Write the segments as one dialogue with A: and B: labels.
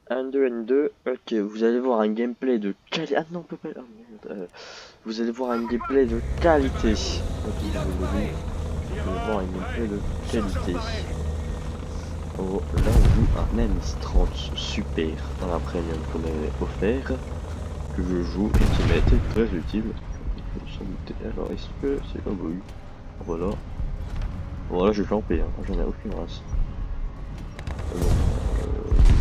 A: N2, N2, ok, vous allez voir un gameplay de qualité. Ah non, on peut pas. Ah, merde. Vous allez voir un gameplay de qualité. Ok, je vous le dis. Vous allez voir un gameplay de qualité. Oh, là on joue un MS30 super dans la premium qu'on m'avait offert, que je joue et qui m'a été très utile. Sans douter. Alors, est-ce que c'est. Oh bah oui. Voilà. Voilà, j'ai campé, hein. J'en ai aucune race. Bon,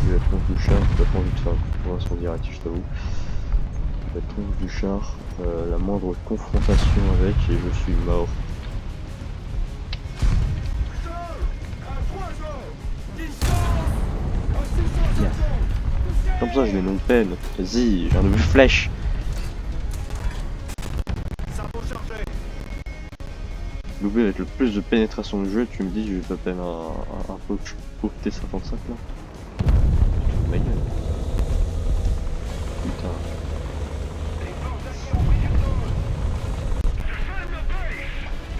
A: je vais la tronche du char, j'ai pas trop envie de faire une confrontation directe, je t'avoue. La tronche du char, la moindre confrontation avec et je suis mort. Bien. Comme ça, je l'ai non peine. Vas-y, j'ai un nouveau flèche. L'oubli avec le plus de pénétration du jeu, tu me dis, je vais pas un pauvre T55 là. Ma gueule. Putain.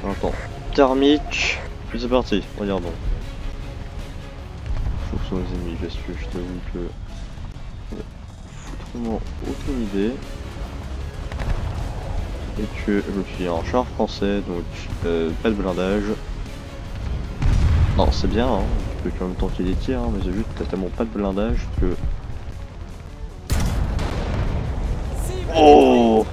A: Attends. Thermique. Puis c'est parti, regardons. Faut que ce soit les ennemis, parce que je t'avoue que. Foutrement aucune idée. Et que je suis un char français, donc pas de blindage. Non, c'est bien, hein. Tu peux quand même tenter des tirs, hein, mais j'ai vu que t'as tellement pas de blindage que. Oh!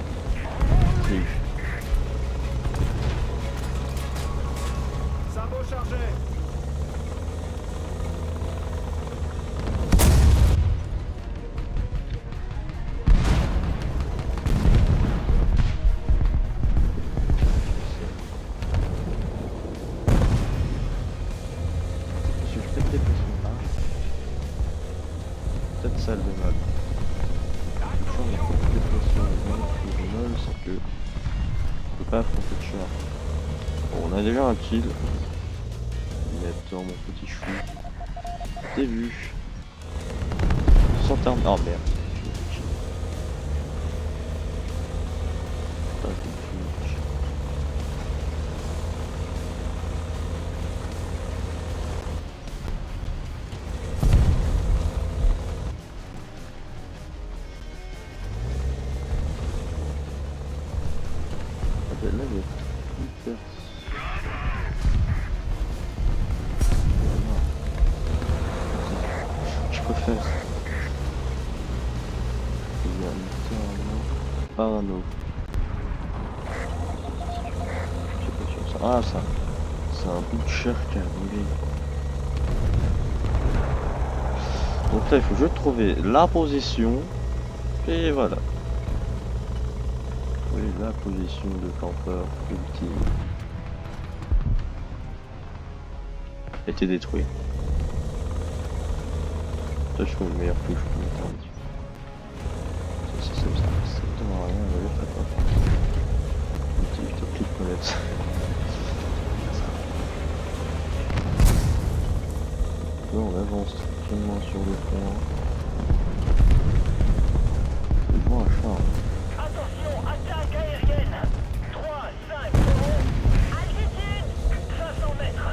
A: Peut-être ça le mal. Le char n'est pas déplacé au mal, c'est que on peut pas affronter le char. Bon, on a déjà un kill. Mais attends mon petit chou. T'es vu. Sans terme. Oh merde. Là, il y a hyper. Je préfère. Il y a un parano. Je sais pas sur ça. Ah, ça. C'est un butcher qui a roulé. Donc là, il faut juste trouver la position. Et voilà. Trouver la position de campeur ultime. A été détruit. Ça, je trouve le meilleur touche pour m'interdire. Ça me sert strictement à rien, on va juste faire pas. Un petit clic manette. Là, on avance tranquillement sur le point. Je vois un char.
B: Attention, attaque aérienne. 3, 5, 0. Altitude 500 mètres.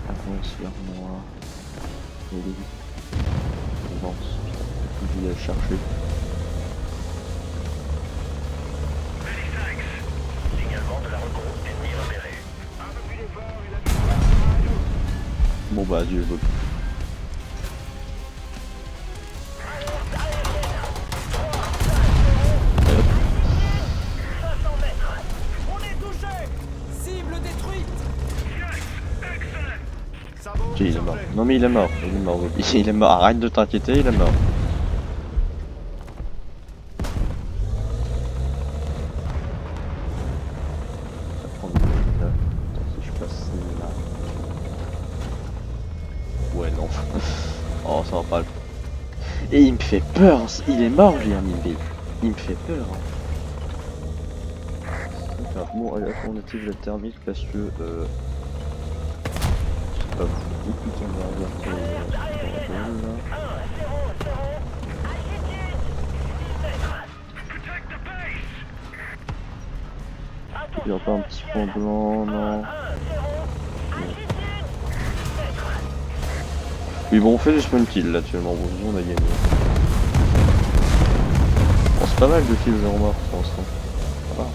A: Avance vers moi. Et avance. Je vais le chercher.
B: Signalement de la regroupe ennemi repéré.
A: Bon bah Dieu veut.
B: Alerte aérienne. 3, 5, 0. 500 mètres. On est touché. Cible détruite.
A: Ok, il est mort. Non mais il est mort. Il est mort. Il est mort. Arrête de t'inquiéter, il est mort. Ça prend une minute là. Attends, si je passe là. Ouais non. Oh ça va pas le. Et il me fait peur. Il est mort lui, un Milby. Il me fait peur. Alors, bon, allez, on active le thermique parce que c'est pas beaucoup de temps de là.
B: 1, 0, 0. Altitude 10 mètres.
A: Il y a pas un petit point blanc, non. Oui, bon, on fait du spawn kill là actuellement. Bon, disons, on a gagné. Bon, c'est pas mal de kills en mort pour l'instant. Ça va.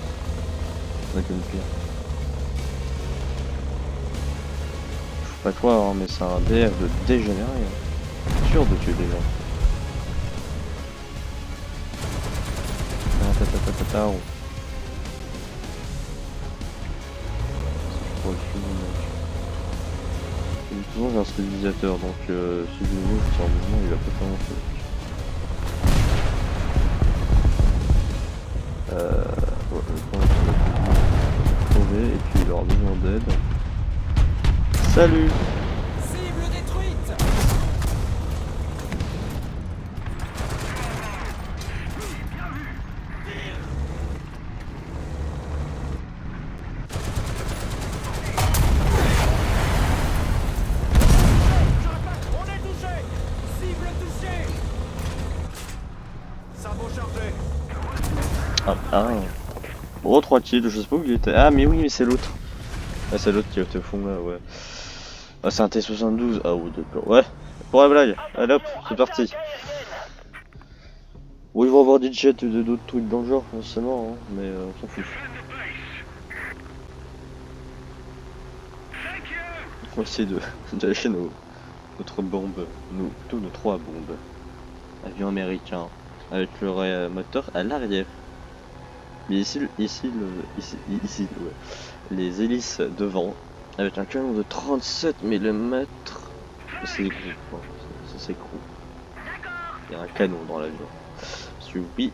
A: On a que une pire. Je sais pas toi, hein, mais c'est un DF de dégénéré. Hein. Sûr de tuer des gens. Ah, ta ta ta ta ta. Oh. C'est trop le film, mec. Et souvent j'ai un stabilisateur, donc si je le move, c'est en mouvement, il va pas faire mon truc. Ouais, je pense qu'il va trouver et puis il aura besoin d'aide. Salut!
B: Cible détruite. On est touché. Cible touchée. Sabot chargé.
A: Ah. Oh, 3 kills, je sais pas où il était. Ah, mais oui, mais c'est l'autre. Ah, c'est l'autre qui est au fond là, ouais. Ah, c'est un T72. Ah, ouais, d'accord. Ouais, pour la blague. Allez hop, c'est parti. Bon, ils vont avoir des jets et d'autres trucs dans le genre, forcément, hein, mais on s'en fout. On va essayer de lâcher notre bombe, plutôt nos 3 bombes. Avion américain, avec le moteur à l'arrière. Mais ici, ouais. Les hélices devant, avec un canon de 37 mm. C'est gros, quoi. C'est gros. Il y a un canon dans l'avion. Oui,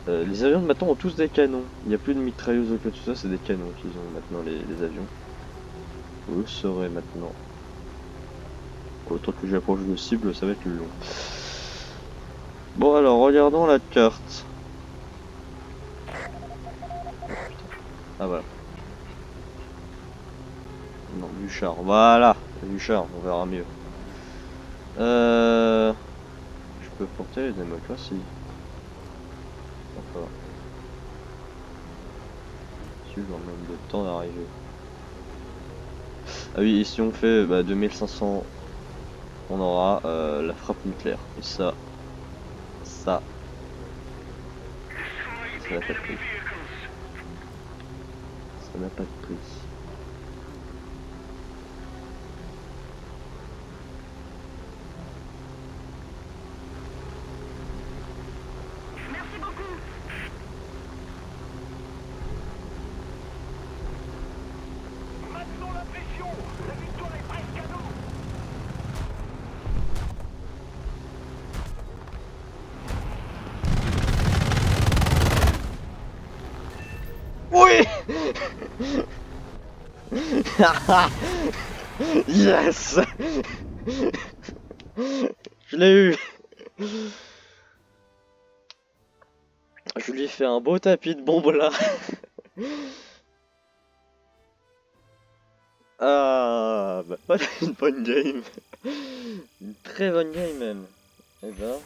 A: les avions de maintenant ont tous des canons. Il n'y a plus de mitrailleuses ou que tout ça, c'est des canons qu'ils ont maintenant les avions. Vous le saurez maintenant. Autant que j'approche de cible, ça va être long. Bon alors, regardons la carte. Ah voilà. Non, du char. Voilà, du char, on verra mieux. Je peux porter les démocraties. Enfin. Si je leur même de temps d'arriver. Ah oui, et si on fait 2500, on aura la frappe nucléaire. Et ça n'a pas de prix. Ça n'a pas de prix.
B: Maintenons la pression. La victoire est presque à nous.
A: Oui. Yes. Je l'ai eu. Je lui ai fait un beau tapis de bombe là. Ah, bah voilà une bonne game. Une très bonne game même. Eh ben,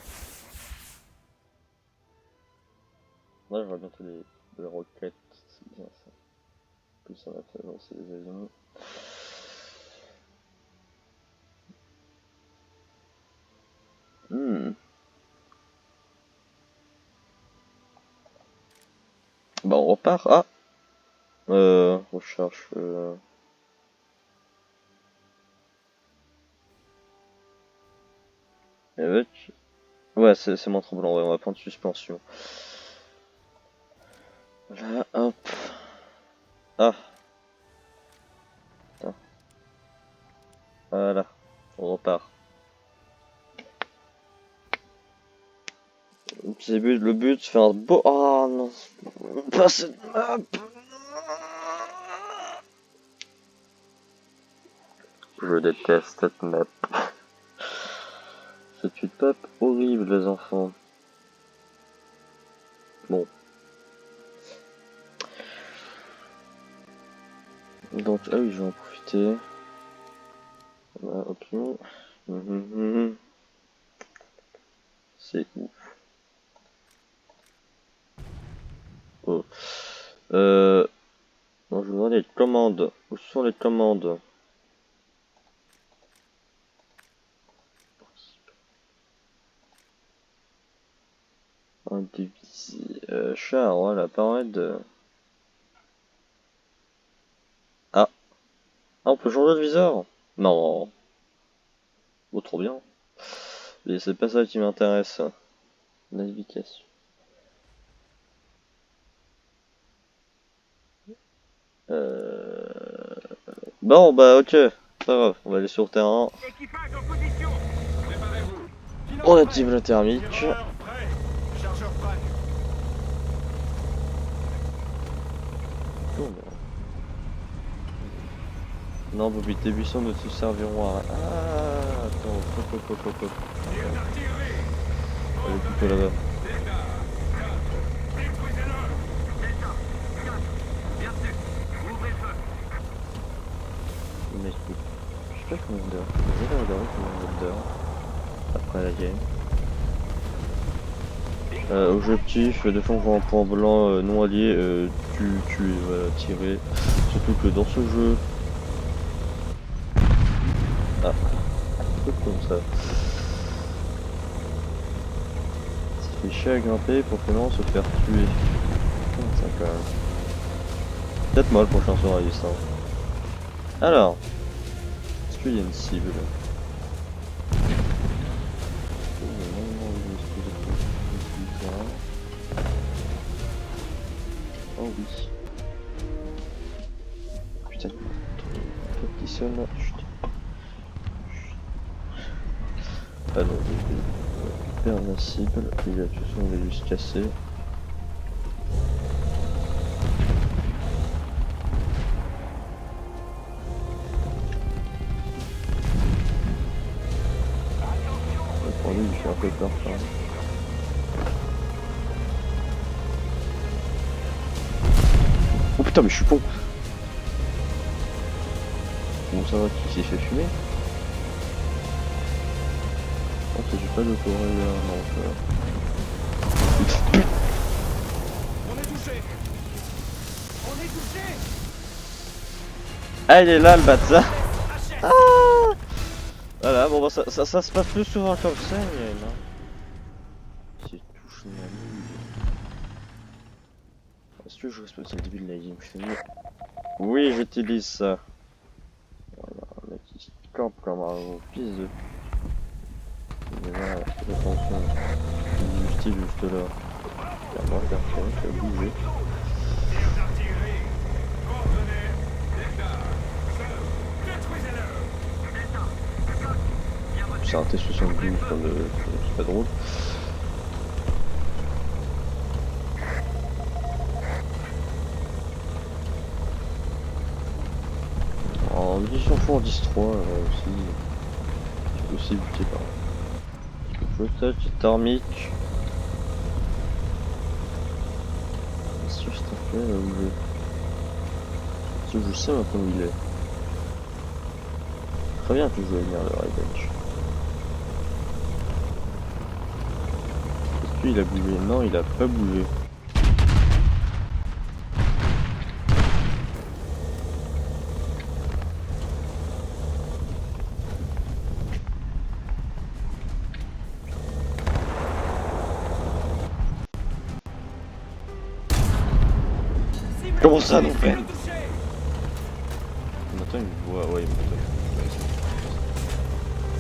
A: là je vois bientôt les roquettes. C'est bien ça. Plus ça va faire avancer les avions. Hmm. Bah on repart. Ah, recherche. Avec. Ouais, c'est mon tremblant. Ouais, on va prendre suspension. Là, hop. Ah, putain. Voilà. On repart. Le but, c'est faire un beau. Oh non. Pas cette map. Je déteste cette map. C'est une map horrible, les enfants. Bon. Donc, ah oui, je vais en profiter. Ok. C'est ouf. Oh. les commandes? Où sont les commandes? Un divisé. Char, voilà, pareil de. Ah! Ah, on peut changer de viseur? Non. Oh, trop bien. Mais c'est pas ça qui m'intéresse. Navigation. Bon, bah, ok. Pas grave, on va aller sur le terrain.
B: Équipage en position. Préparez-vous.
A: On active le thermique.
B: Tireur prêt. Chargeur prêt.
A: Oh, non, Bobby, tes buissons ne te serviront à rien. Ah, attends, hop.
B: Tir d'artillerie.
A: Elle est plutôt là-bas. Mais je sais pas Commander. J'ai l'air d'avoir Commander. Après la game. Objectif, défendre un point blanc non allié, tuer, voilà, tirer. Surtout que dans ce jeu. Ah, un peu comme ça. Ça fait chier à grimper pour finalement se faire tuer. Ça quand même. Peut-être moi le prochain sera résistant. Alors, est-ce qu'il y a une cible? Oh oui. Putain, qui sonne là. Chut. Alors, on récupère la cible. Et là, de toute façon, on va juste casser. Pour lui, il fait un peu peur quand même. Oh putain, mais je suis con! Bon, ça va, qui s'est fait fumer? Oh, j'ai pas d'autorail là, non, ça va.
B: On est touché. On est touché.
A: Ah, il est là le bâtard!
B: Achète.
A: Ah! Voilà, bon, bah, ça se passe plus souvent comme ça, mais non. C'est touche ma mouille. Est-ce que je respecte le début de la game? Je fais mieux. Oui, j'utilise ça. Voilà, un mec qui se campe comme un gros fils de. Mais là, attention. Du style juste là. Il y a moins personne qui a bougé.
B: Tir d'artillerie. Coordonnées. Départ. Détruisez-le.
A: C'est un T72 comme de. C'est pas drôle. En munitions fort 10-3 aussi. Tu peux aussi buter par. Peut-être thermique. Est-ce que je t'ai fait là où je. Est-ce que je sais maintenant où il est? Très bien que je vais venir le Revenge. Est-ce qu'il a bougé? Non, il a pas bougé. Comment ça non fait? On attend une voix, ouais, il m'entend.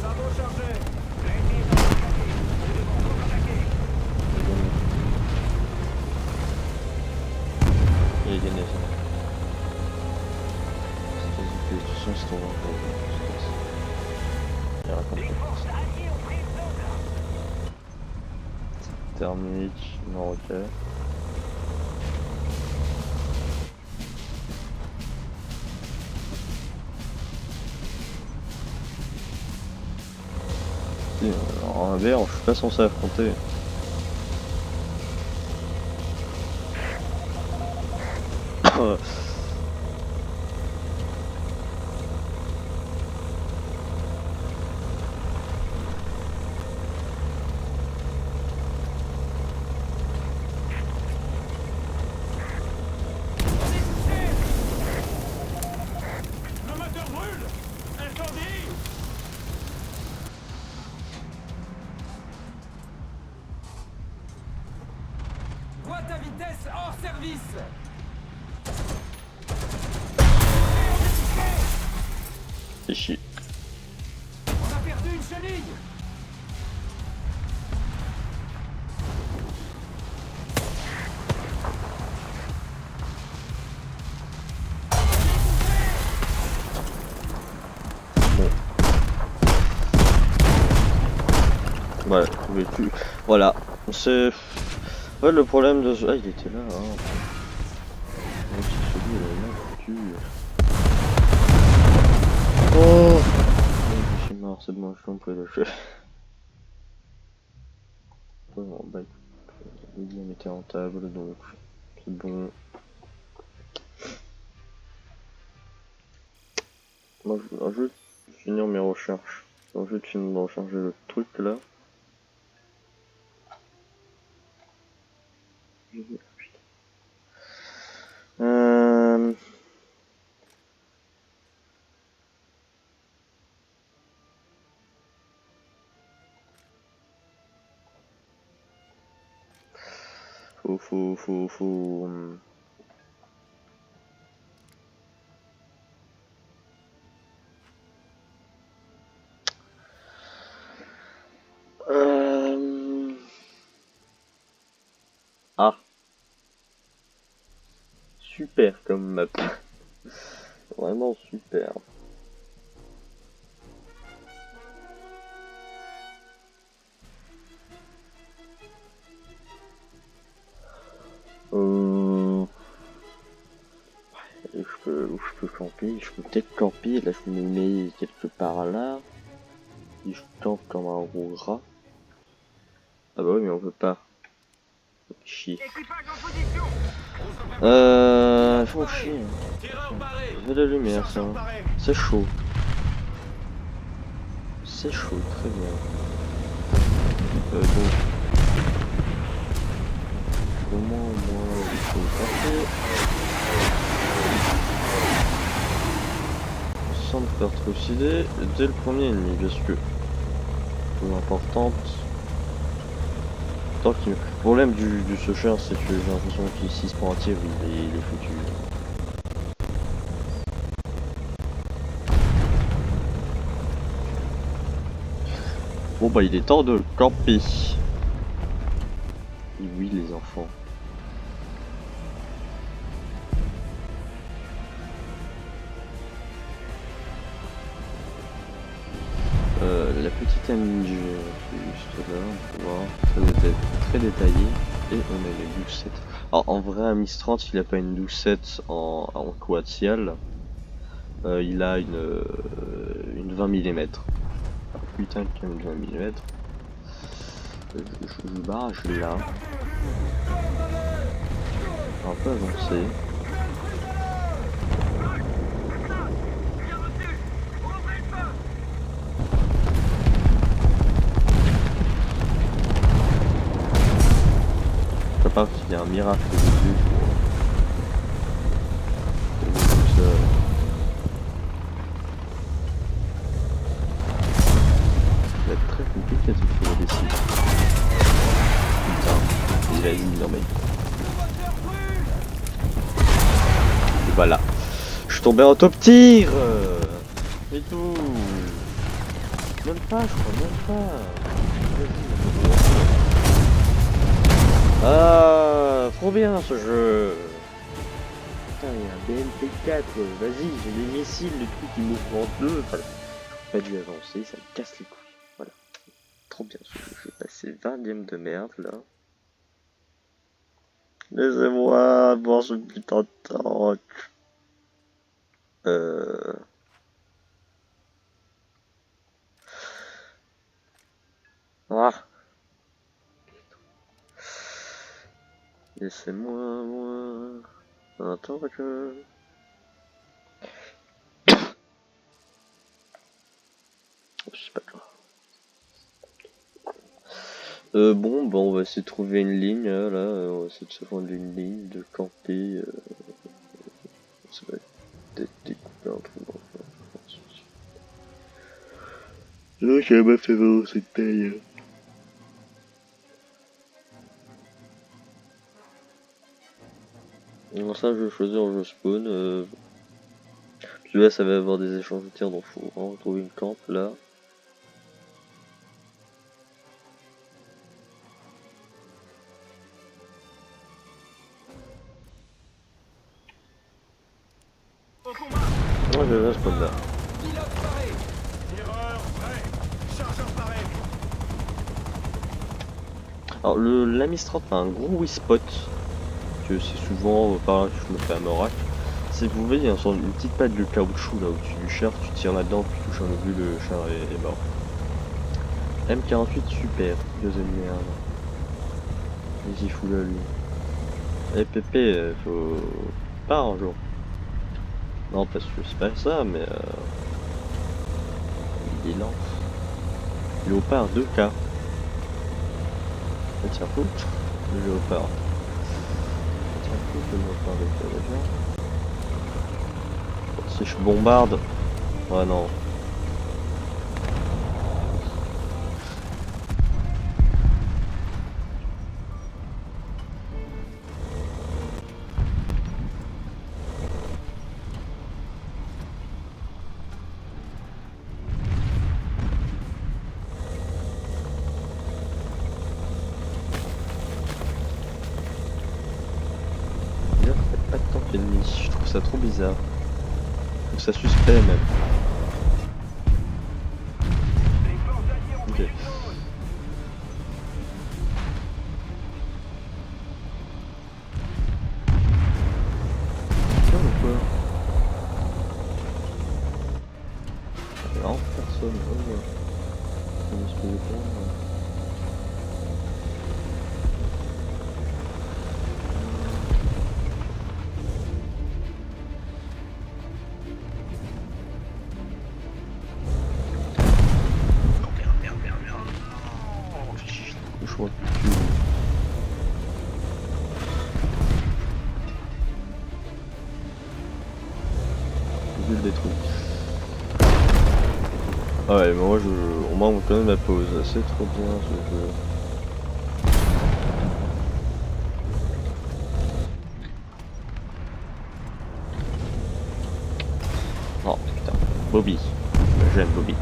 B: Sabot chargé.
A: Il a gagné ça. De toute façon, c'est trop loin pour lui. Il raconte pas. Thermique, non, ok. En VR, je suis pas censé affronter.
B: service.
A: C'est chier.
B: On a perdu une chenille.
A: Ouais, mais tu... Voilà. C'est... Ouais, le problème de ce... Ah, il était là, hein. Ouais, c'est celui là, tu... Oh, je suis mort, c'est bon, je suis en train de le jeu. Ouais, bon, bah, le game était rentable, donc c'est bon. Moi, je vais finir mes recherches. Je vais finir de recharger le truc là. Euh... Faut... Ah, super comme map. Vraiment super. Je peux camper, je peux peut-être camper, là je me mets quelque part là. Et je campe comme un gros rat. Ah bah oui mais on peut pas. Chier. Faut chier. Je vais la lumière ça. C'est chaud. C'est chaud, très bien. Bon. Comment moi il faut camper sans me faire trucider dès le premier ennemi, parce que chose importante. Tant qu'il... Le problème du Socher, c'est que j'ai l'impression qu'il s'il se prend un tir, il est foutu. Bon bah il est temps de camper. Et oui les enfants. La petite amie qui est juste là, on peut voir, très détaillé. Et on a les doucettes. Alors en vrai un Miss 30 il a pas une doucette en coaxial. Il a une 20 mm. Putain qu'une 20 mm. Je barrage là. Un peu avancé. Je sais pas s'il y a un miracle de vue pour tout ça. Ça va être très compliqué de trouver des cibles. Putain, il a dit non mais. Et voilà. Je suis tombé en top tir et tout. Même pas, je crois même pas. Ah, trop bien ce jeu. Putain, il y a un BMP4, vas-y, j'ai des missiles, le truc qui m'ouvre en deux. Enfin, pas dû avancer, ça me casse les couilles. Voilà. Trop bien ce jeu. J'ai passé 20 games de merde là. Laissez-moi voir ce putain de tank. Ah. Laissez-moi voir un tank. C'est pas grave. Bon, bah on va essayer de trouver une ligne là, on va essayer de se prendre une ligne, de camper. Ça va peut-être découper un truc dans le fond, je pense. Non, j'avais pas fait vraiment cette taille. Donc ça, je vais choisir je spawn. Parce que là, ça va avoir des échanges de tirs, donc faut vraiment trouver une camp là.
B: Au combat.
A: Moi, je vais spawn là.
B: Pilote paré. Tireur prêt. Chargeur paré.
A: Alors, l'Ami 30 a un gros Wispot, que c'est souvent par là que je me fais un Morak. C'est que vous voyez, il y a une petite patte de caoutchouc là au-dessus du char, tu tires là-dedans, tu touches un obus, le char est mort. M48, super, deuxième merde. Vas-y, fous là lui. Eh Pépé, faut pas un jour. Non, parce que c'est pas ça, mais il est lent. Léopard 2K. Ah, tiens, fou. Le léopard. Tiens, fou, le léopard 2K déjà. Si je bombarde. Oh non. D'ailleurs, faites pas de temps ennemi. Je trouve ça trop bizarre. Je trouve ça suspect même. Ok. Putain, ou quoi? Non, personne. Oh, ouais. On se fait pas, ouais. Je vois que tu... Je le détruis. Ah ouais, mais moi, au moins on connaît ma pause. C'est trop bien ce jeu. Oh putain, Bobby. J'aime Bobby.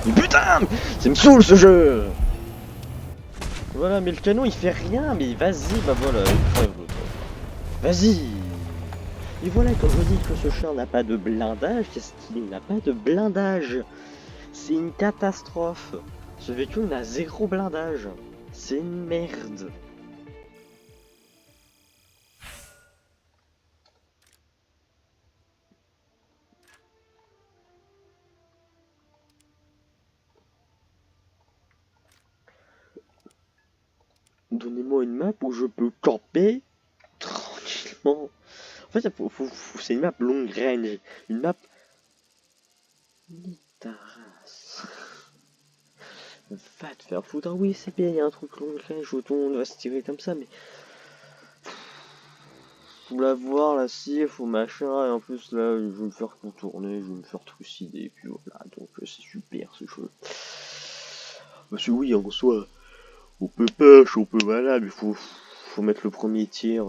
A: Mais putain, ça me saoule ce jeu. Voilà, mais le canon il fait rien, mais vas-y, bah voilà, il crève l'autre. Vas-y. Et voilà, quand je dis que ce chien n'a pas de blindage, qu'est-ce qu'il n'a pas de blindage? C'est une catastrophe. Ce véhicule n'a zéro blindage. C'est une merde. Donnez-moi une map où je peux camper tranquillement. En fait, c'est une map long range. Une map... Ni ta race. Va te faire foutre. Ah oui, c'est bien, il y a un truc long range où tout le monde va se tirer comme ça, mais... Faut la voir, la cible, faut machin, et en plus là, je vais me faire contourner, je vais me faire trucider, et puis voilà, donc c'est super ce jeu. Parce que oui, en soi, on peut push, on peut voilà, mais faut mettre le premier tir.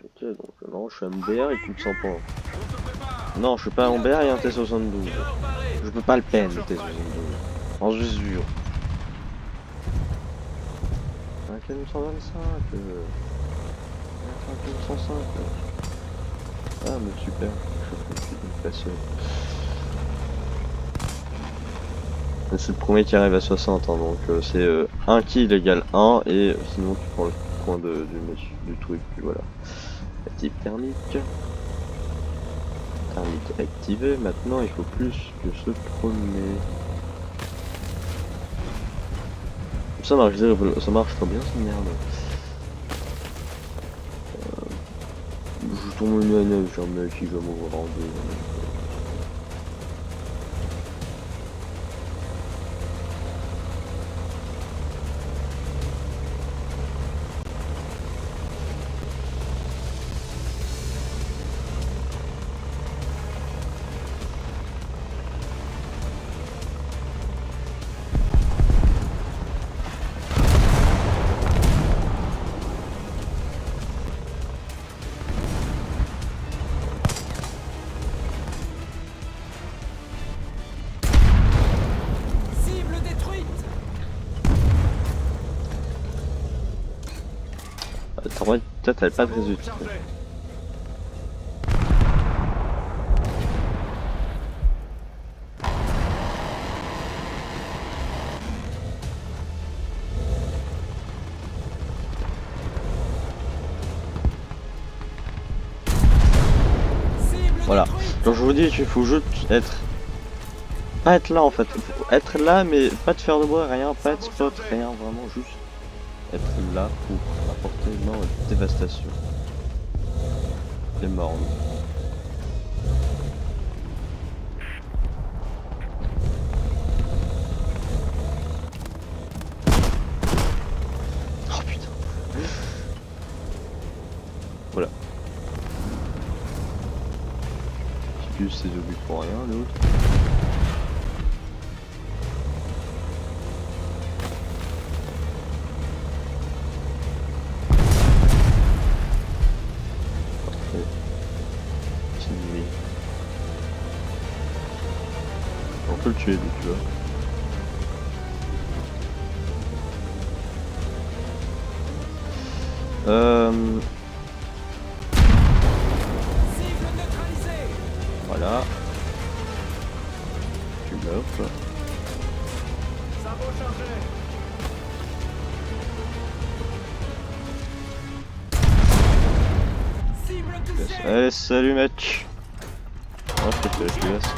A: Ok, donc non, je suis MBR, il coûte 100 points. Non, je suis pas MBR et un T72. Je peux pas le peine, le T72. En usure. Un canon 125. Un canon 105. Ah, mais super. Je suis passionné. C'est le premier qui arrive à 60, hein, donc c'est 1 kill égale 1, et sinon tu prends le point du truc, puis voilà. Type thermique. Thermique activé, maintenant il faut plus que se promener. Ça marche, ça marche trop bien cette merde. Je tombe une à 9, j'ai un mec qui va m'ouvrir en deux. En vrai, peut-être elle est pas très utile.
B: Chargé. Cible
A: Voilà.
B: détruite.
A: Donc je vous dis, il faut juste être... Pas être là en fait. Faut être là, mais pas de faire de bruit, rien, pas de spot, rien, vraiment juste être là pour apporter une mort et dévastation. Les morts. Oh putain. Voilà. J'ai ses obus pour rien, l'autre. Parfait. Continuer. On peut le tuer, lui, tu vois.
B: Cible neutralisée.
A: Voilà. Tu meurs, quoi.
B: Sabot chargé. Cible touchée.
A: Allez, salut mec. Oh, je te laisse.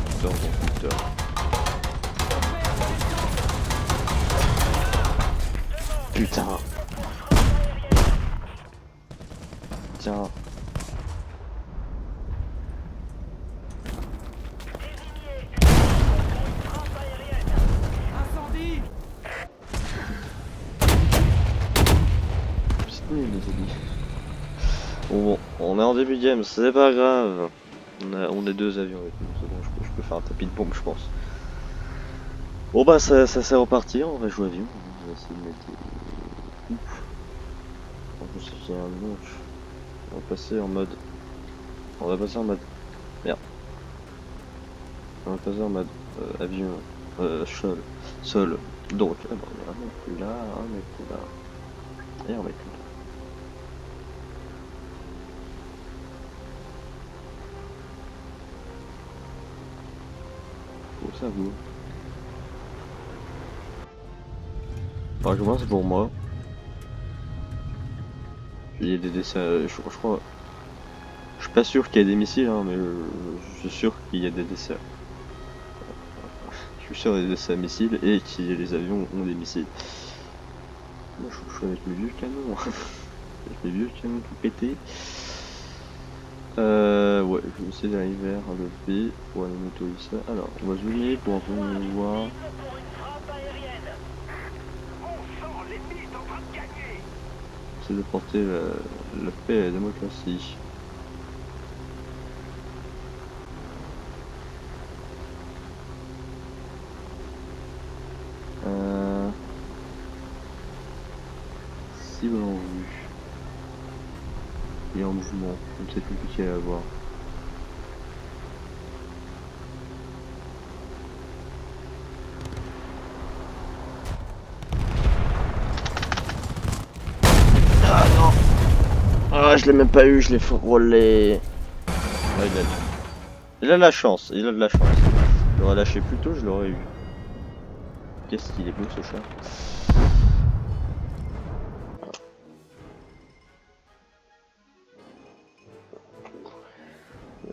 A: Putain, bon, putain. Putain. Tiens.
B: Incendie.
A: C'est nul les amis. Bon, on est en début de game, c'est pas grave. On a deux avions avec nous, c'est bon, je peux faire un tapis de bombe, je pense. Bon bah ça c'est reparti, on va jouer avion. On va essayer de mettre des... Ouf. En plus il y a un launch. On va passer en mode... On va passer en mode... Merde. On va passer en mode avion. Sol. Donc, on est un mec plus là, un mec plus là. Et un mec plus là. Oh, ça vaut. Par exemple, c'est pour moi. Il y a des dessins, je crois. Je suis pas sûr qu'il y ait des missiles, hein, mais je suis sûr qu'il y a des dessins. Je suis sûr qu'il y a des dessins missiles et que les avions ont des missiles. Moi je suis avec mes vieux canons. Avec mes vieux canons tout pétés. Ouais, je vais essayer d'arriver vers le B pour aller nettoyer ça. Alors, on va zoomer pour un peu voir. C'est de porter la paix et la démocratie. Cible en vue. Et en mouvement, comme c'est compliqué à voir. Ah non! Ah, je l'ai même pas eu, je l'ai frôlé. Ah, il a de la chance, il a de la chance. Je l'aurais lâché plus tôt, je l'aurais eu. Qu'est-ce qu'il est beau ce chat.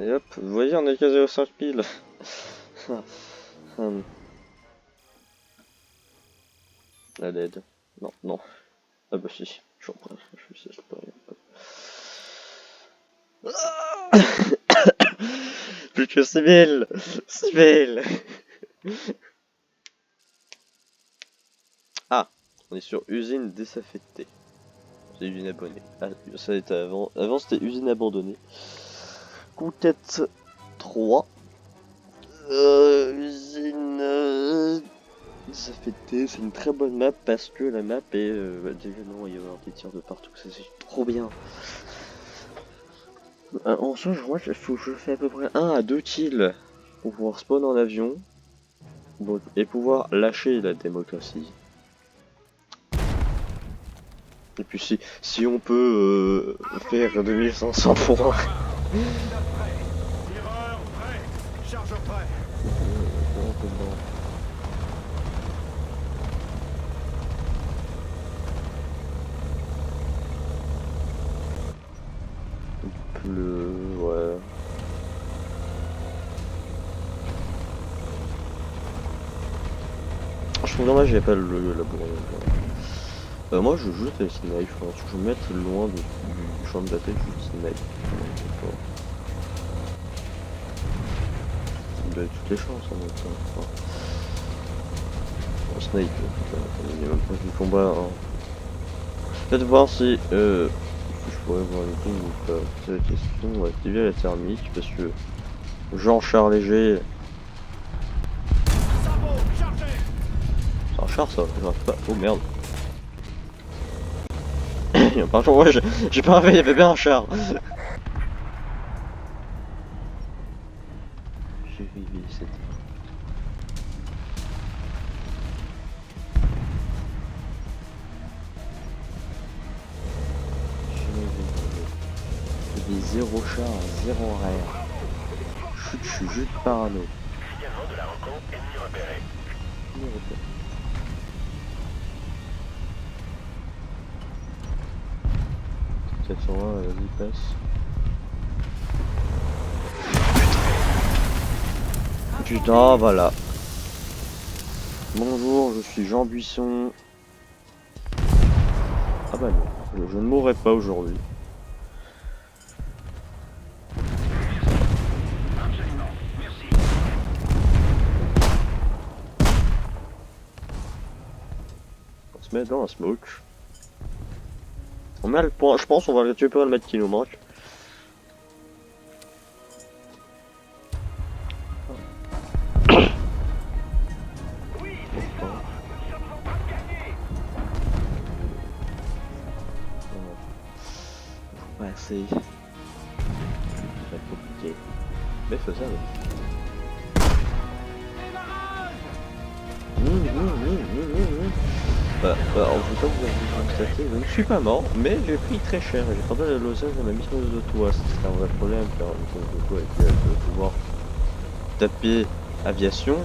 A: Et hop, vous voyez, on est quasi aux 5 piles. La LED. Non, non. Ah bah si, je reprends. Je sais pas. Plus que civil. Civil. Ah, on est sur usine désaffectée. C'est usine abonnée. Ah, ça était avant. Avant c'était usine abandonnée. Conquête 3. Usine désaffectée. C'est une très bonne map parce que la map est. Déjà non, il va y avoir des tirs de partout. Ça c'est trop bien. En soi, je crois que je fais à peu près 1 à 2 kills pour pouvoir spawn en avion et pouvoir lâcher la démocratie. Et puis si on peut faire 2500 points.
B: Tireur prêt. Charge prêt.
A: Il pleut, ouais. Je trouve dommage, j'ai pas la bourre. Moi je joue avec Snipe, hein. Si je veux mettre loin du champ de bataille, je joue Snipe. Il a toutes les chances en même temps. Enfin, Snipe, putain, il y a même pas du combat. Hein. Peut-être voir si je pourrais voir le coup ou pas. C'est la question, on va activer la thermique parce que Jean char léger.
B: Sabot, chargez.
A: C'est un char ça, j'arrive pas. Oh merde. Par contre, ouais, j'ai pas rêvé, il y avait bien un char. J'ai rêvé, c'était. J'ai des 0 char, 0 arrière. Je suis juste parano.
C: Signalement de la rencontre ennemi repéré.
A: Vas-y, passe. Putain, voilà. Bonjour, je suis Jean Buisson. Ah bah non, je ne mourrai pas aujourd'hui.
C: Absolument. Merci.
A: On se met dans un smoke. On met le point, je pense on va récupérer le mètre qui nous manque. Faut pas assez. Ça va être compliqué. Mais faisable. En tout cas, vous avez constaté, je ne suis pas mort, mais j'ai pris très cher. J'ai tenté la losage de ma mission de toit. C'est un vrai problème car la mission de toit est de pouvoir taper aviation.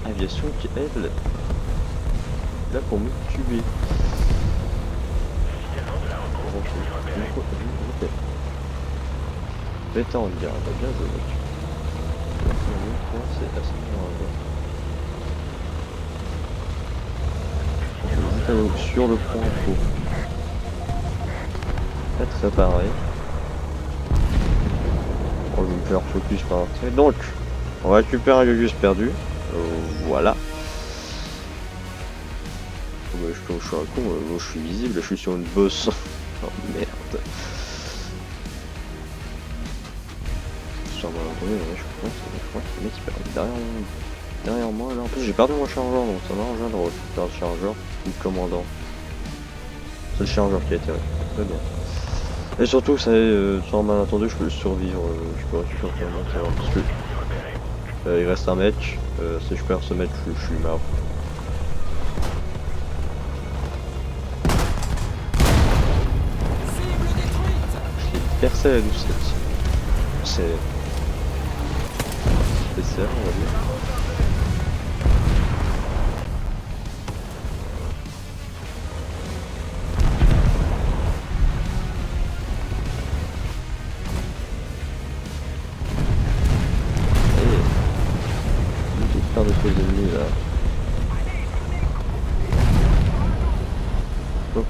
A: Aviation qui est là pour me tuer. Ok. Pétant, on dirait, bien joué mec. C'est assez sur le point faux. Être réparé. Oh, je vais me faire focus par l'entrée. Donc, on récupère un Yogus perdu. Voilà. Oh, bah, je suis un con, je suis visible, je suis sur une bosse. Oh merde. Sur mon entendu, je crois que le mec il perd derrière moi là. En plus j'ai perdu mon chargeur, donc ça m'arrange de récupérer le chargeur ou le commandant. C'est le chargeur qui a été récupéré, très bien. Et surtout, ça sans malentendu, je peux survivre, je peux récupérer mon terrain parce que il reste un mec, si je perds ce mec, je suis mort.
B: Cible détruite.
A: J'ai percé la doucette. C'est spécial, on va dire. De ses ennemis là. Oh.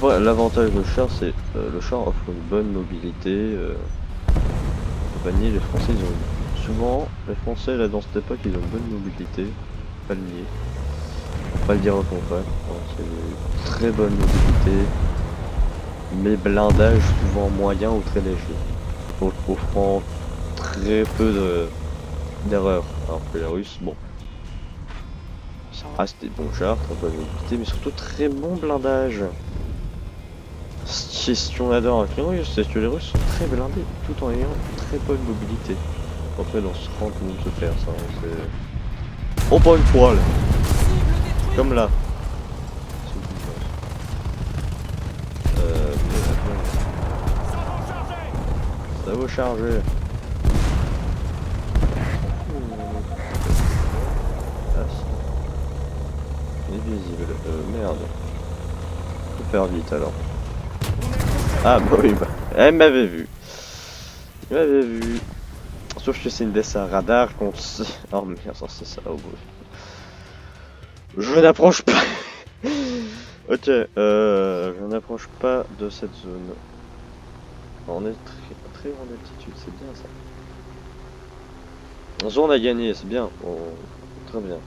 A: Ouais, l'avantage de char c'est le char offre une bonne mobilité. Compagnie, les Français ils ont souvent les Français là dans cette époque ils ont une bonne mobilité, pas le nier. Faut pas le dire au contraire. C'est une très bonne mobilité. Mais blindage souvent moyen ou très léger. Donc offrant très peu d'erreurs. Alors que les Russes, bon, ça reste des bons chars, très bonne mobilité, mais surtout très bon blindage. Ce qu'on adore avec les Russes, c'est que les Russes sont très blindés, tout en ayant très bonne mobilité. Après, dans ce rang, tout le monde se perd, ça. C'est... Oh, pas une poêle. Comme là. Ça va charger. Ah, si. Invisible. Merde. Faut faire vite alors. Ah bah oui, bah. Elle m'avait vu. Il m'avait vu. Sauf que c'est une DSA radar qu'on sait. Oh merde, ça c'est ça. Oh boy. Je n'approche pas. Ok, je n'approche pas de cette zone. On est très en altitude, c'est bien ça. En zone on a gagné, c'est bien. Très bien.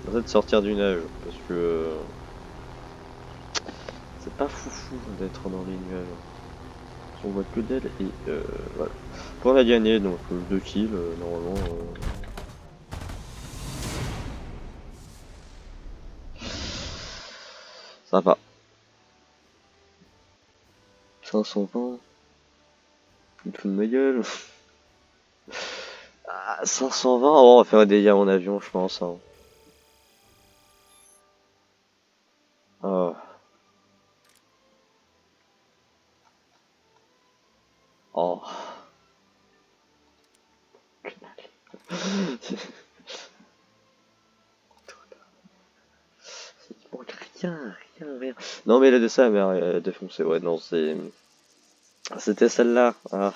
A: On va de sortir du neige parce que c'est pas foufou d'être dans les nuages. On voit que d'elle et voilà. On a gagné donc 2 kills normalement. Ça va. 520. Tu te fous de ma gueule. Ah, 520, oh, on va faire des dégâts en avion, je pense. Hein. Ah. Oh. Il manque rien. Non mais la ça m'a défoncé, ouais, non, c'était celle-là. Ah.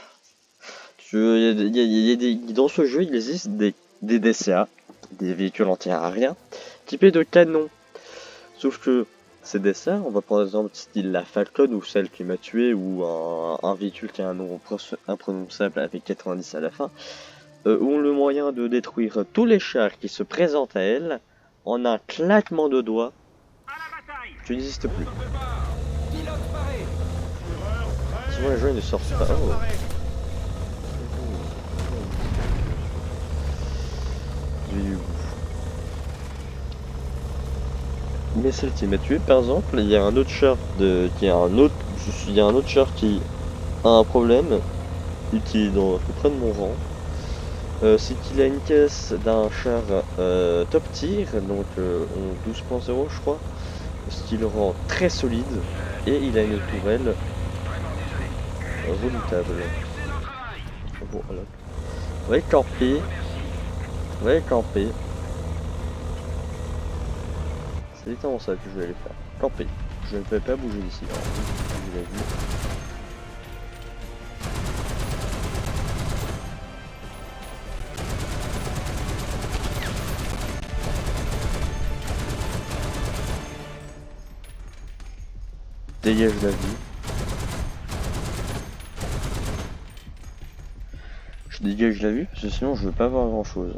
A: Dans ce jeu, il existe des DCA, des véhicules anti-aériens, typés de canon. Sauf que ces DCA, on va prendre exemple style la Falcon ou celle qui m'a tué, ou un véhicule qui a un nom imprononçable avec 90 à la fin, ont le moyen de détruire tous les chars qui se présentent à elle en un claquement de doigts. Tu n'existes plus. Souvent les jeux ne sortent pas. Oh. Mais celle qui m'a tué par exemple, il y a un autre char il y a un autre char qui a un problème et qui est à peu près de mon rang. C'est qu'il a une caisse d'un char top tier, donc en 12.0 je crois, ce qui le rend très solide, et il a une tourelle redoutable. Bon, alors. On va y camper. C'est exactement ça que je vais aller faire. Camper. Je ne vais pas bouger d'ici. Vous l'avez vu. Dégage la vie. Je dégage la vue parce que sinon je veux pas voir grand chose.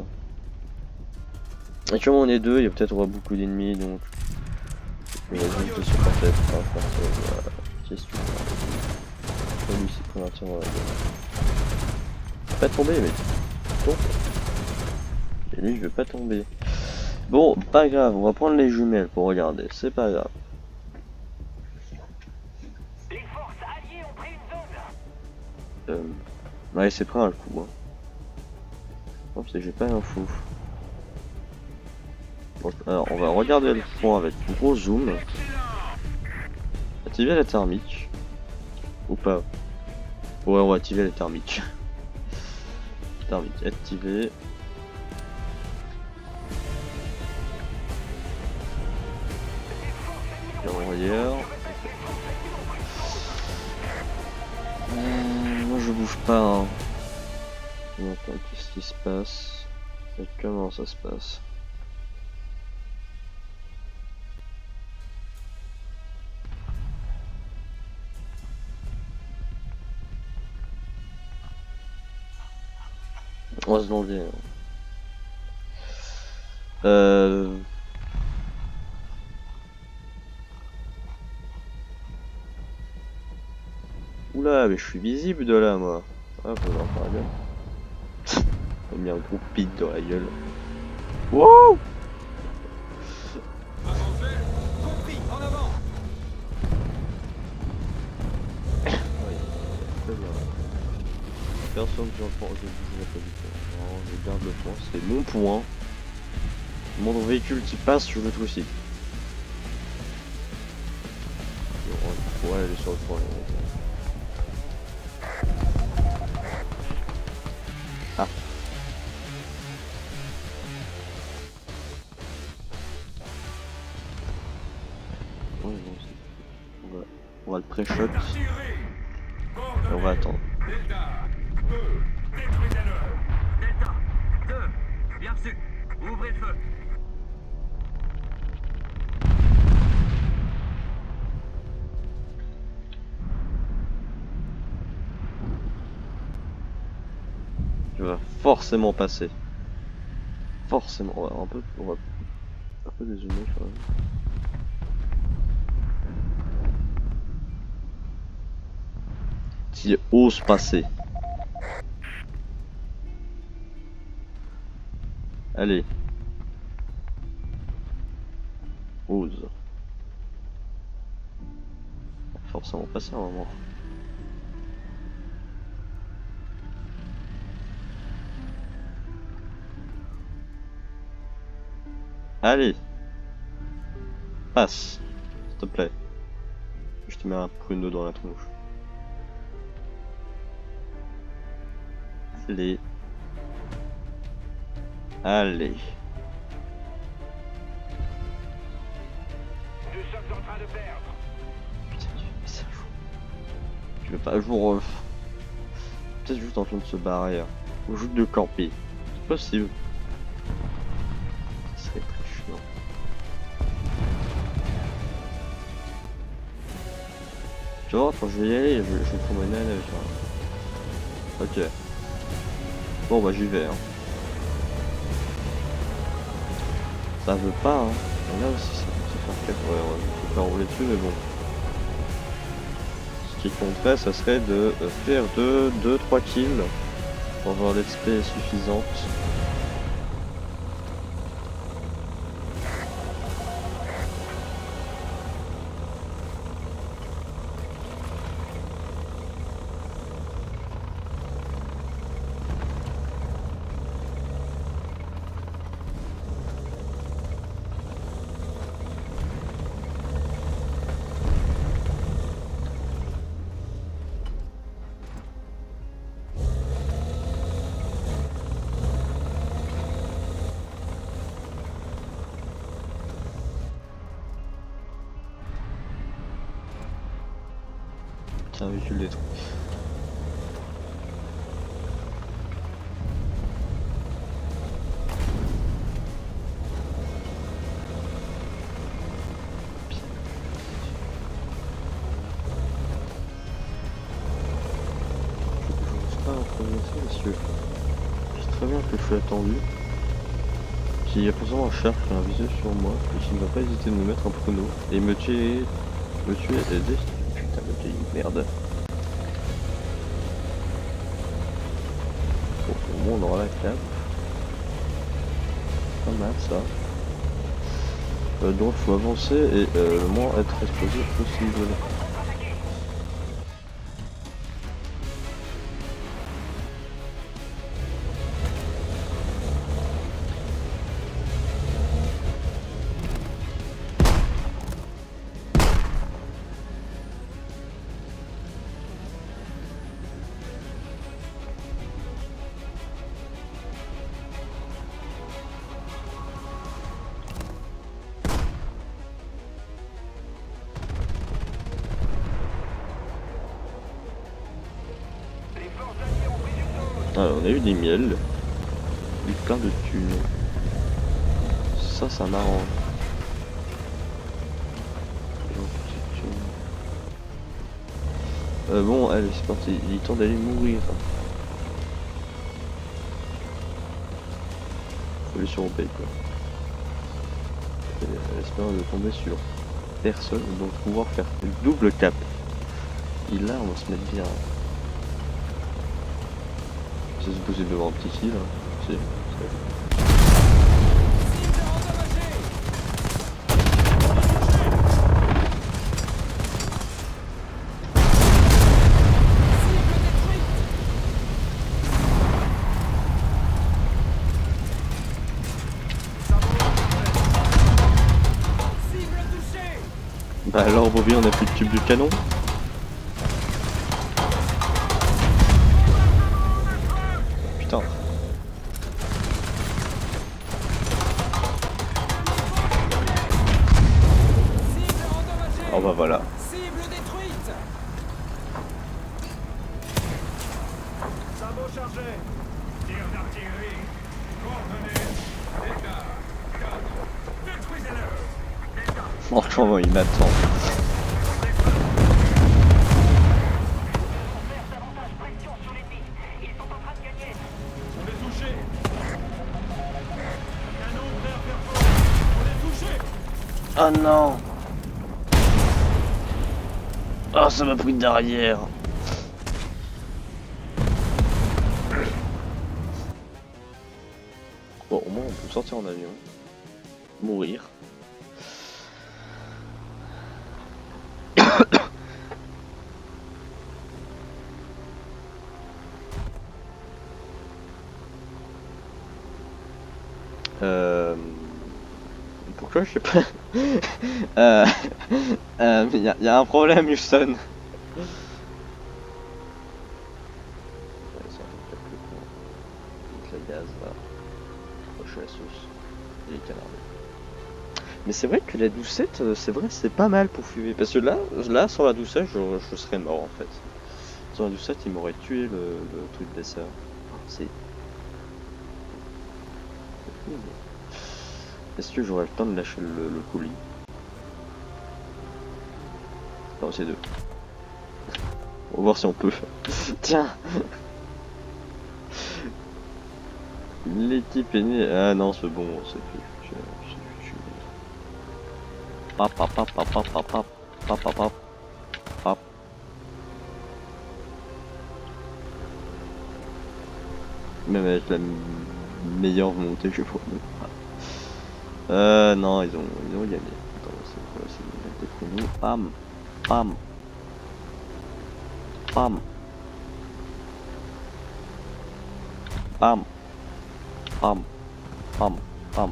A: Et comme on est deux, il y a peut-être beaucoup d'ennemis donc. Mais vas-y, je suis pas tête. Question. Lui c'est convertir dans la gueule. Pas tomber mec. Tombe. Et lui je veux pas tomber. Bon, pas grave, on va prendre les jumelles pour regarder, c'est pas grave.
C: Les forces alliées ont pris une zone.
A: Ouais, c'est prêt un coup. Hein. Non, parce que j'ai pas l'info. Bon, alors, on va regarder le point avec gros zoom. Activer la thermique. Ou pas. Ouais, on va activer la thermique. Thermique activée. Ailleurs. Moi je bouge pas. Hein. Donc qu'est-ce qui se passe et comment ça se passe? On va se demander. Oula, mais je suis visible de là, moi. Ah, faut en faire bien. On a mis un gros pit dans la gueule. Wow!
B: Compris, en avant.
A: Personne qui en prend, je bougerai pas du tout. Non, je garde le point, c'est mon point. Mon véhicule qui passe, je le trouve ici. On pourrait aller sur le point. Ah. Ouais, bon, on va le pré-shot et on va attendre.
C: Delta 2, détruisez-le. Delta 2, bien reçu. Ouvrez le feu.
A: Tu vas forcément passer. Forcément. On va un peu dézoomer quand même. S'il ose passer. Allez. Ose. Forcément passer à un moment. Allez. Passe. S'il te plaît. Je te mets un pruneau dans la tronche. Allez. Allez.
C: Nous sommes en train de perdre.
A: Putain, tu veux pas jour. Peut-être juste en train de se barrer. Hein. Ou juste de camper. C'est possible. Ça serait très chiant. Tu vois, quand je vais y aller, je vais prendre une année. Ok. Bon bah j'y vais. Hein. Ça veut pas. Hein. Et là aussi ça fait faire 4 heures. Il faut faire rouler dessus mais bon. Ce qui compterait ça serait de faire 2-3 kills pour avoir l'XP suffisante. Tiens, véhicule détruit. Je ne pas en progresser parce que je sais très bien que je suis attendu. S'il y a forcément un char qui a un viseur sur moi, et qui ne va pas hésiter de me mettre un pruneau et me tuer et aider. Putain, me tuer une merde. Bon, au moins on aura la cape. Pas mal ça. Donc il faut avancer et le moins être explosé possible. Alors, on a eu des miels, eu plein de thunes. Ça m'arrange. Bon, allez, c'est parti. Il est temps d'aller mourir. Faut les surromper, quoi. J'espère de tomber sur personne, donc pouvoir faire une double cap. Et là, on va se mettre bien. C'est possible de voir un petit kill. Hein. Si. Bah alors Bobby, on a plus de tube de canon. Putain.
B: Sabot chargé.
C: Tir d'artillerie. Coordonnées. Delta. 4. Détruisez-le. Delta.
A: Franchement, il m'attend.
B: On est touché. Canon prêt à faire feu. On est touché.
A: Oh non. Oh, ça m'a pris derrière. Bon, au moins on peut sortir en avion. Mourir. Pourquoi je sais pas. y a un problème, Houston. Ouais, ça fait quelques points. Vite le gaz là. Proche la sauce. Et les canards. Mais c'est vrai que la doucette, c'est vrai, c'est pas mal pour fumer. Parce que là sur la doucette, je serais mort en fait. Sur la doucette, il m'aurait tué le truc des sœurs. C'est. Est-ce que j'aurais le temps de lâcher le colis? Non, c'est deux. On va voir si on peut. Tiens. L'équipe est née. Ah non, c'est bon, c'est plus. Pap pap pap pap pap pap pap pap pap pap pap. Même avec la meilleure volonté, je vois même pas. Non, ils ont gagné. Attends, c'est quoi, c'est une liberté pour nous. Pam, pam, pam, pam, pam, pam, pam.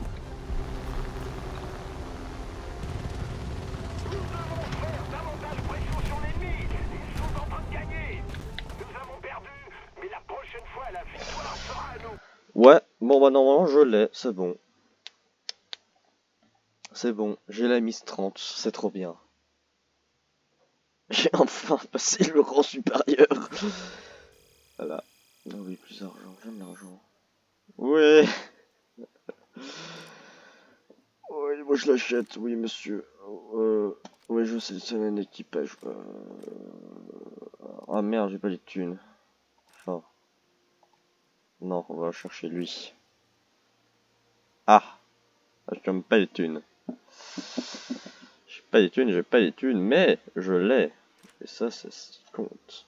C: Davantage pression sur l'ennemi. Ils sont en train de gagner. Nous avons perdu, mais la prochaine fois, la victoire sera à nous.
A: Ouais, bon bah normalement je l'ai, c'est bon. C'est bon, j'ai la Miss 30, c'est trop bien. J'ai enfin passé le rang supérieur. Voilà. Ah oui, plus d'argent, j'aime l'argent. Ouais. Oui, moi je l'achète, oui monsieur. Oui, je sélectionne un équipage. Ah merde, j'ai pas les thunes. Enfin. Non, on va chercher lui. Ah, j'ai quand même pas les thunes. J'ai pas les thunes, mais je l'ai. Et ça, c'est ce qui compte.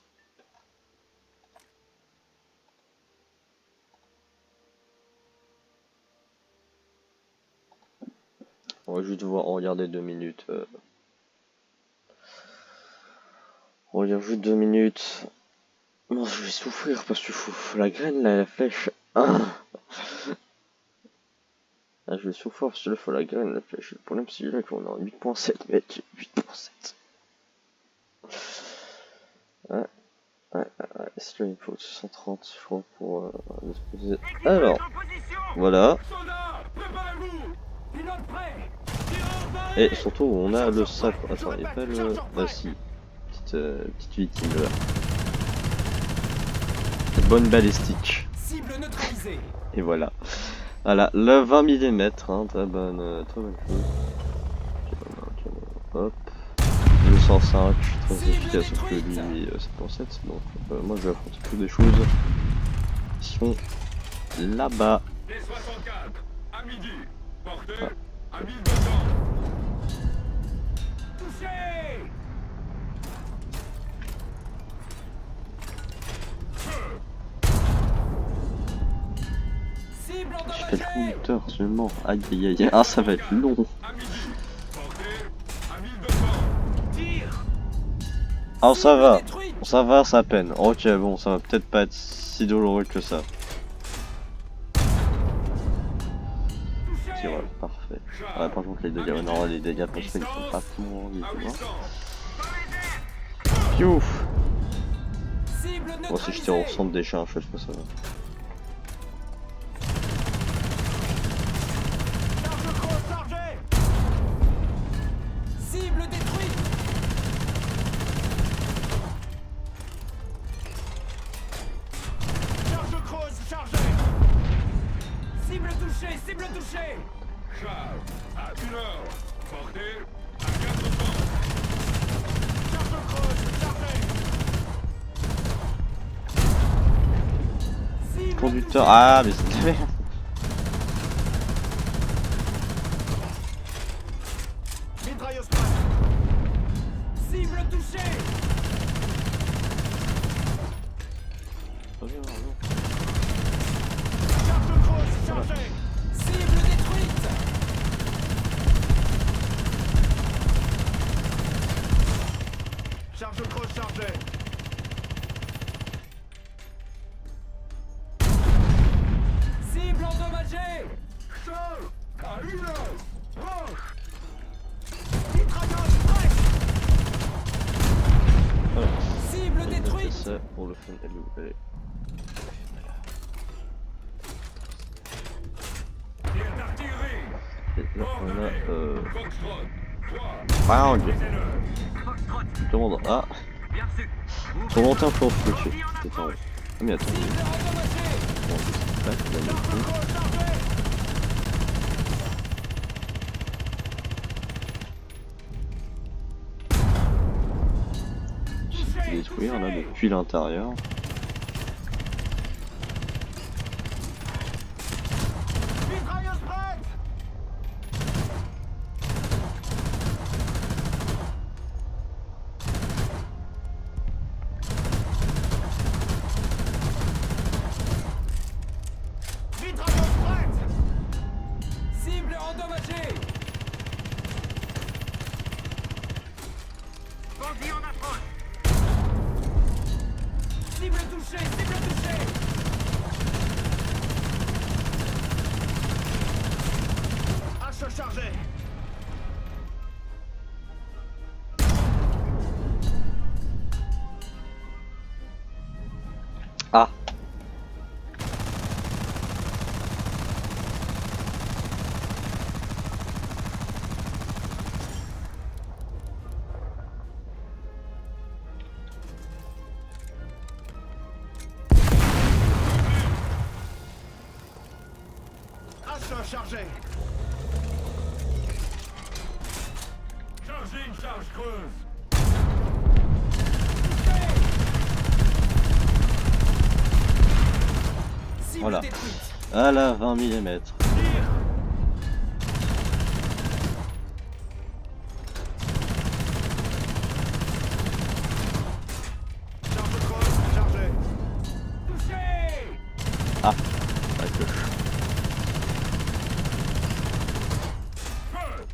A: On va juste devoir regarder 2 minutes. On regarde juste 2 minutes. Non, je vais souffrir parce qu'il faut la graine, là, la flèche. Ah, ah, je vais souffrir parce qu'il faut la graine, la flèche. Le problème, c'est là qu'on est en 8.7, mec. 8.7. Ouais. Est-ce qu'il faut 630, je crois, pour disposer. Alors, voilà.
B: Soldats, préparez-vous. Pilote prêt. Tireur paré.
A: Et surtout, on a le sac. Attends, il n'y a pas le. Ah si. Petite victime là. Bonne balistique.
B: Cible neutralisée.
A: Et voilà. Voilà, le 20 mm, hein, très bonne chose. Hop. Le 105, très efficace sauf que lui, c'est pour 7. Donc, moi je vais affronter toutes des choses qui sont là-bas.
C: Les 64, à midi. Portée,
A: Ah.
C: à 1200.
B: Touché. Cible
A: J'ai fait le
B: endommagée.
A: conducteur seulement. Aïe aïe aïe. Ah, ça va être long.
C: À midi. Portée, à 1200.
B: Tire.
A: Ah, ça va.
B: Cible détruite.
A: Ça va, ça peine. Ok, bon, ça va peut-être pas être si douloureux que ça.
B: Touché.
A: Tireur, parfait. Ouais, par contre, les dégâts, non, les dégâts pour ça, ils sont pas pour
C: À
A: tu vois.
C: 800.
A: Piouf.
B: Cible
A: Bon, si je tire au
B: neutralisée.
A: centre des chiens, je sais pas ça va.
B: Charge cross chargé. Cible détruite. touché, cible touchée.
C: Charles, à du nord. Portée à 400.
B: Charge creuse, chargée. Cible
A: Conducteur.
B: touchée.
A: Ah, mais c'est de la merde.
B: Mitrailleuse prête. Cible touchée.
A: Reviens, reviens.
B: Charge creuse, chargée. Cible détruite. Charge creuse chargée. Cible endommagée.
C: Charles, à 1 heure. Proche.
B: Mitrailleuse prête.
A: Voilà.
B: Cible
A: Je vais noter
B: détruite.
A: ça pour le fun. Elle est où? Elle est-
C: Tir d'artillerie.
A: Et là, on a
C: Foxtrot. 3.
A: Pound.
C: Prisonniers.
A: Demande. Ah, ton longtemps faut le tuer. C'est en haut. Ah, mais attends.
B: Cible endommagée.
A: Bon, c'est pas que la même chose.
B: Creuse chargée.
A: Détruire là depuis l'intérieur.
B: Mitrailleuse prête. Mitrailleuse prête. Cible endommagée.
C: Bandit en approche.
B: Cible touchée, cible touchée. Hache chargée.
A: Ah,
B: Hache chargée.
C: Chargez une charge creuse.
B: Cible
A: Voilà.
B: détruite.
A: à la 20 mm.
B: Charge creuse, chargée. Touché.
A: Ah, la cloche.
C: Feu.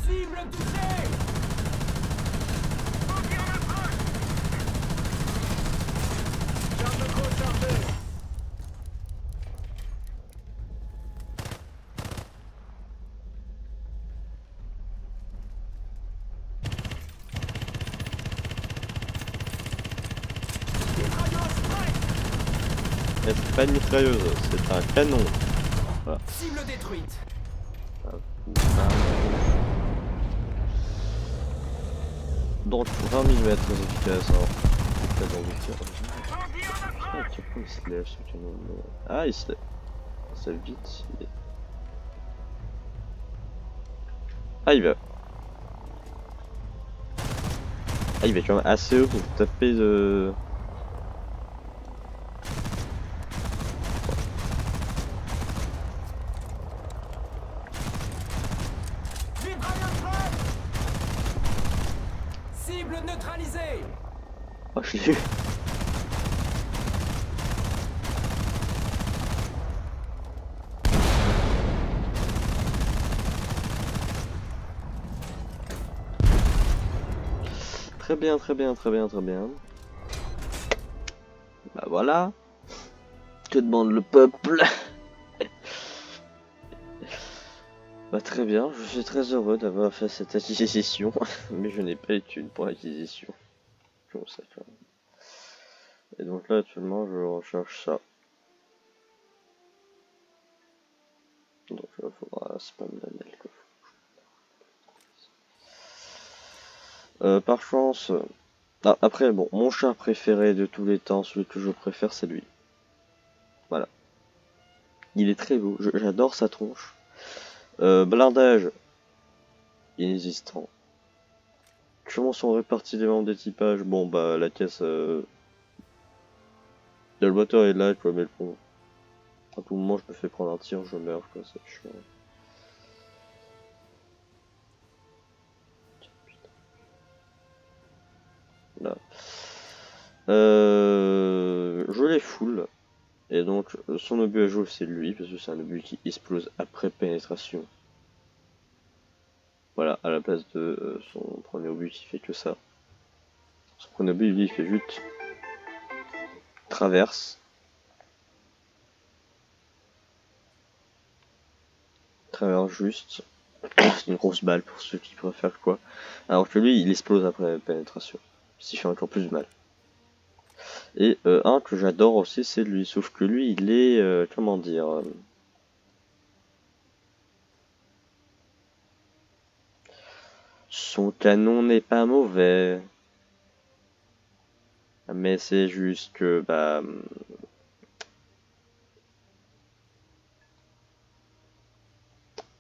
B: Cible touchée.
C: Bandit en approche.
B: Charge creuse chargée. Mitrailleuse prête.
A: Et c'est pas une mitrailleuse, c'est un canon.
B: Cible détruite.
A: Donc 20 mm d'efficace. Alors, c'est pas dans le tir.
C: Bandit en approche.
A: Ah, pourquoi il se lève ce canon? Ah, il se lève. Ça vite. Ah, il va. Ah, il va quand même assez haut pour taper de.
B: Mitrailleuse prête. Cible neutralisée.
A: Oh, je l'ai eu. Très bien, très bien, très bien, très bien. Bah voilà. Que demande le peuple? Bah très bien, je suis très heureux d'avoir fait cette acquisition, mais je n'ai pas les thunes pour l'acquisition. Comme ça, quand même. Et donc là actuellement je recherche ça. Donc il faudra spam la mail quoi. Par chance, ah, après bon, mon chat préféré de tous les temps, celui que je préfère c'est lui. Voilà. Il est très beau, j'adore sa tronche. Blindage inexistant. Comment sont répartis les membres d'équipage? Bon bah la caisse... Le moteur est là, quoi, mais bon... À tout moment je me fais prendre un tir, je meurs, quoi, c'est chiant. Là. Je les full. Et donc son obus à jouer c'est lui, parce que c'est un obus qui explose après pénétration. Voilà, à la place de son premier obus qui fait que ça. Son premier obus lui il fait juste traverse. Traverse juste. C'est une grosse balle pour ceux qui préfèrent quoi. Alors que lui il explose après pénétration. Ce qui fait encore plus mal. Et un que j'adore aussi c'est lui, sauf que lui il est comment dire son canon n'est pas mauvais. Mais c'est juste que bah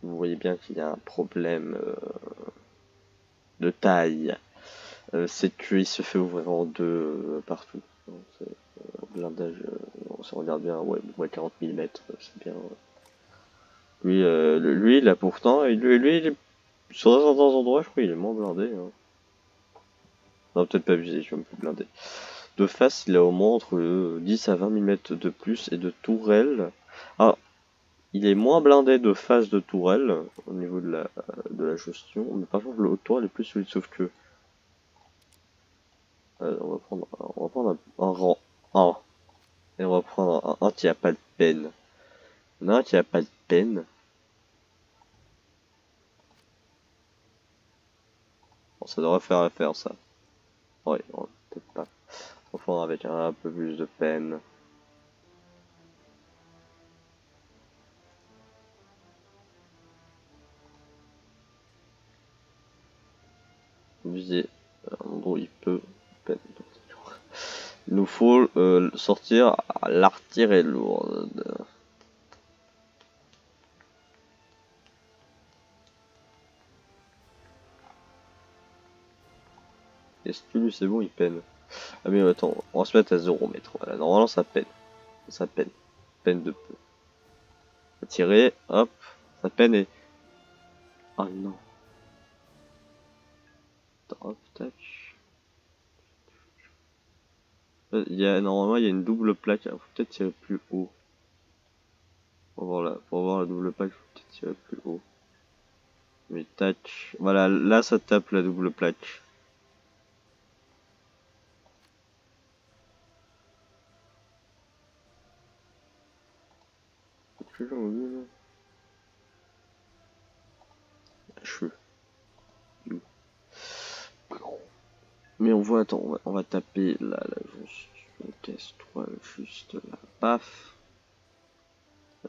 A: vous voyez bien qu'il y a un problème de taille. C'est qu'il se fait ouvrir en deux partout. Blindage, si on regarde bien, ouais 40 mm, c'est bien. Lui, là pourtant, lui, il est, sur certains endroits, je crois qu'il est moins blindé. Hein. Non, peut-être pas abusé, je suis un peu blindé. De face, il a au moins entre 10 à 20 mm de plus et de tourelle. Ah, il est moins blindé de face de tourelle au niveau de la gestion, mais par contre, le tour est plus solide, sauf que. On va prendre un rang 1. Et on va prendre un qui a pas de peine. Il y en a un qui a pas de peine. Bon, ça devrait faire l'affaire, ça. Ouais, peut-être pas. On va prendre avec un peu plus de peine. Viser un endroit où il peut. Peine. Il nous faut sortir l'artillerie lourde. Est-ce que lui c'est bon, il peine? Ah mais attends, on va se mettre à 0 mètres. Voilà, normalement ça peine. Ça peine. Peine de peu. Tirer, hop, ça peine et... Oh non. Attends, hop, tac. Normalement il y a une double plaque, il faut peut-être tirer plus haut. Pour voir la double plaque, il faut peut-être tirer plus haut. Mais tac, voilà, là ça tape la double plaque. Je Mais on voit, attends, on va taper là, juste une caisse 3, juste là, paf.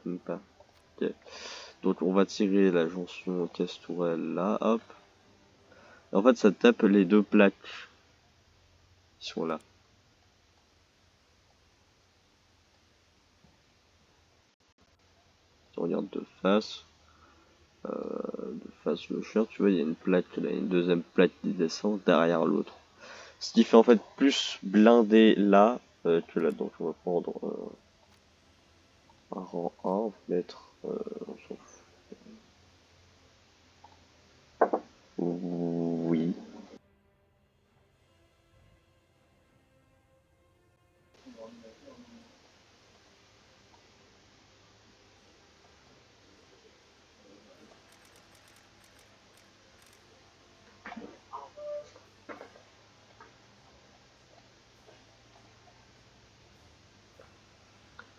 A: Même pas. Ok. Donc on va tirer la jonction caisse tourelle là, hop. Et en fait ça tape les deux plaques qui sont là. Si on regarde de face le shirt, tu vois, il y a une plaque là, une deuxième plaque qui descend derrière l'autre. Ce qui fait en fait plus blindé là que là. Donc on va prendre un rang 1, on va mettre, on s'en fout. Oui.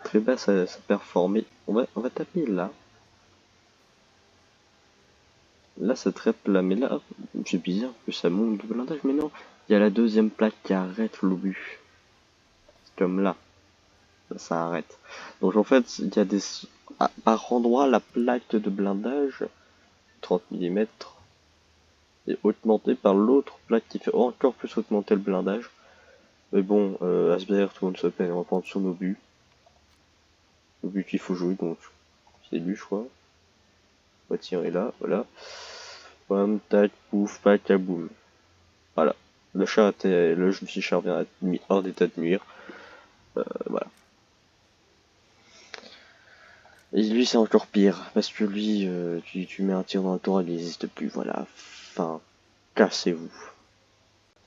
A: Très bas ça performé. On va taper là. Là c'est très plat, mais là c'est bizarre que ça monte de blindage, mais non, il y a la deuxième plaque qui arrête l'obus. Comme là, ça arrête. Donc en fait, il y a des par endroit la plaque de blindage 30 mm est augmentée par l'autre plaque qui fait encore plus augmenter le blindage. Mais bon, Asbr, tout le monde se peine, on va prendre son obus. L'obus qu'il faut jouer donc. C'est lui, je crois. Ouais, tiens, est là, voilà. Pam, tac, pouf, pacaboum. Voilà. Le chat, le petit chat revient mis hors d'état de nuire. Voilà. Et lui, c'est encore pire, parce que lui, tu mets un tir dans la tour, il n'existe plus, voilà. Enfin, cassez-vous.